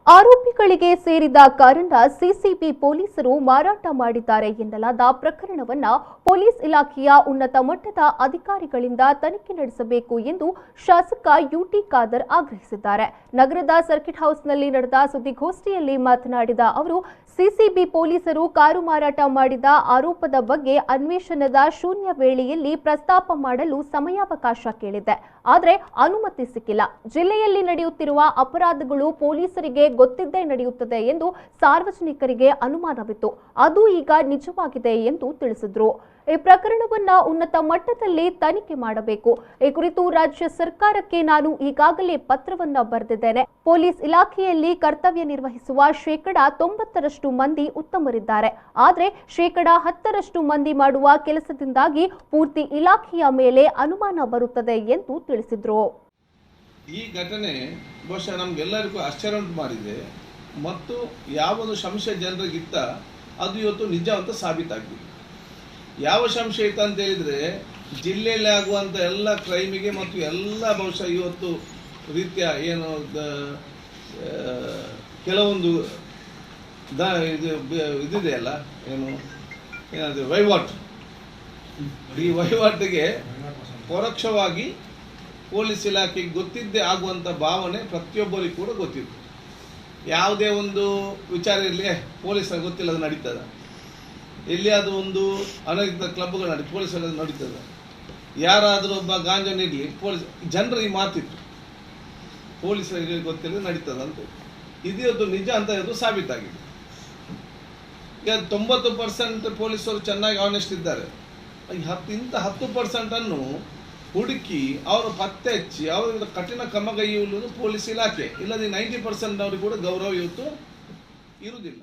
ಆರೋಪಿಗಳಿಗೆ ಸೇರಿದ ಕಾರನ್ನ ಸಿಸಿಬಿ ಪೊಲೀಸರು ಮಾರಾಟ ಮಾಡಿದ್ದಾರೆ ಎನ್ನಲಾದ ಪ್ರಕರಣವನ್ನ ಪೊಲೀಸ್ ಇಲಾಖೆಯ ಉನ್ನತ ಮಟ್ಟದ ಅಧಿಕಾರಿಗಳಿಂದ ತನಿಖೆ ನಡೆಸಬೇಕು ಎಂದು ಶಾಸಕ ಯುಟಿ ಖಾದರ್ ಆಗ್ರಹಿಸಿದ್ದಾರೆ. ನಗರದ ಸರ್ಕಿಟ್ ಹೌಸ್ನಲ್ಲಿ ನಡೆದ ಸುದ್ದಿಗೋಷ್ಠಿಯಲ್ಲಿ ಮಾತನಾಡಿದ ಅವರು, ಸಿಸಿಬಿ ಪೊಲೀಸರು ಕಾರು ಮಾರಾಟ ಮಾಡಿದ ಆರೋಪದ ಬಗ್ಗೆ ಅನ್ವೇಷಣದ ಶೂನ್ಯ ವೇಳೆಯಲ್ಲಿ ಪ್ರಸ್ತಾಪ ಮಾಡಲು ಸಮಯಾವಕಾಶ ಕೇಳಿದೆ, ಆದರೆ ಅನುಮತಿ ಸಿಕ್ಕಿಲ್ಲ. ಜಿಲ್ಲೆಯಲ್ಲಿ ನಡೆಯುತ್ತಿರುವ ಅಪರಾಧಗಳು ಪೊಲೀಸರಿಗೆ ಗೊತ್ತಿದ್ದೇ ನಡೆಯುತ್ತದೆ ಎಂದು ಸಾರ್ವಜನಿಕರಿಗೆ ಅನುಮಾನವಿತ್ತು, ಅದು ಈಗ ನಿಜವಾಗಿದೆ ಎಂದು ತಿಳಿಸಿದರು. ಈ ಪ್ರಕರಣವನ್ನ ಉನ್ನತ ಮಟ್ಟದಲ್ಲಿ ತನಿಖೆ ಮಾಡಬೇಕು. ಈ ಕುರಿತು ರಾಜ್ಯ ಸರ್ಕಾರಕ್ಕೆ ನಾನು ಈಗಾಗಲೇ ಪತ್ರವನ್ನ ಬರೆದಿದ್ದೇನೆ. ಪೊಲೀಸ್ ಇಲಾಖೆಯಲ್ಲಿ ಕರ್ತವ್ಯ ನಿರ್ವಹಿಸುವ ಶೇಕಡಾ 90ರಷ್ಟು ಮಂದಿ ಉತ್ತಮರಿದ್ದಾರೆ, ಆದರೆ ಶೇಕಡಾ 10ರಷ್ಟು ಮಂದಿ ಮಾಡುವ ಕೆಲಸದಿಂದಾಗಿ ಪೂರ್ತಿ ಇಲಾಖೆಯ ಮೇಲೆ ಅನುಮಾನ ಬರುತ್ತದೆ ಎಂದು ತಿಳಿಸಿದರು. ಈ ಘಟನೆ ಬಹುಶಃ ನಮಗೆಲ್ಲರಿಗೂ ಆಶ್ಚರ್ಯ ಉಂಟು ಮಾಡಿದೆ ಮತ್ತು ಯಾವುದು ಸಂಶಯ ಜನರಿಗಿತ್ತ ಅದು ಇವತ್ತು ನಿಜ ಅಂತ ಸಾಬೀತಾಗಿದೆ. ಯಾವ ಸಂಶಯ ಇತ್ತು ಅಂತ ಹೇಳಿದರೆ, ಜಿಲ್ಲೆಯಲ್ಲಿ ಆಗುವಂಥ ಎಲ್ಲ ಕ್ರೈಮಿಗೆ ಮತ್ತು ಎಲ್ಲ ಬಹುಶಃ ಇವತ್ತು ರೀತಿಯ ಏನು ಕೆಲವೊಂದು ಇದಿದೆಯಲ್ಲ, ಏನು ಏನಾದರೂ ವಹಿವಾಟು, ಈ ವಹಿವಾಟಿಗೆ ಪರೋಕ್ಷವಾಗಿ ಪೊಲೀಸ್ ಇಲಾಖೆಗೆ ಗೊತ್ತಿದ್ದೇ ಆಗುವಂಥ ಭಾವನೆ ಪ್ರತಿಯೊಬ್ಬರಿಗೂ ಕೂಡ ಗೊತ್ತಿತ್ತು. ಯಾವುದೇ ಒಂದು ವಿಚಾರ ಇರಲಿ, ಪೊಲೀಸರಿಗೆ ಗೊತ್ತಿಲ್ಲ, ಅದು ನಡೀತದ. ಎಲ್ಲಿಯಾದರೂ ಒಂದು ಅನಧಿಕೃತ ಕ್ಲಬ್ಗಳು ಪೊಲೀಸರು ನಡೀತದೆ. ಯಾರಾದರೂ ಒಬ್ಬ ಗಾಂಜನಿರಲಿ, ಪೊಲೀಸ್ ಜನರು ಈ ಮಾತಿತ್ತು, ಪೊಲೀಸರಿಗೆ ಗೊತ್ತಿಲ್ಲ ನಡೀತದ ಅಂತ. ಇದು ನಿಜ ಅಂತ ಇದು ಸಾಬೀತಾಗಿದೆ. ಈಗ 90% ಪೊಲೀಸರು ಚೆನ್ನಾಗಿ ಆನೆಸ್ಟ್ ಇದ್ದಾರೆ. ಇಂಥ 10% ಹುಡುಕಿ ಅವರು ಪತ್ತೆ ಹಚ್ಚಿ ಅವರಿಂದ ಕಠಿಣ ಕ್ರಮಗೈಯುವುದು ಪೊಲೀಸ್ ಇಲಾಖೆ. ಇಲ್ಲದೆ 90% ಅವರಿಗೆ ಕೂಡ ಗೌರವ ಇವತ್ತು ಇರುವುದಿಲ್ಲ.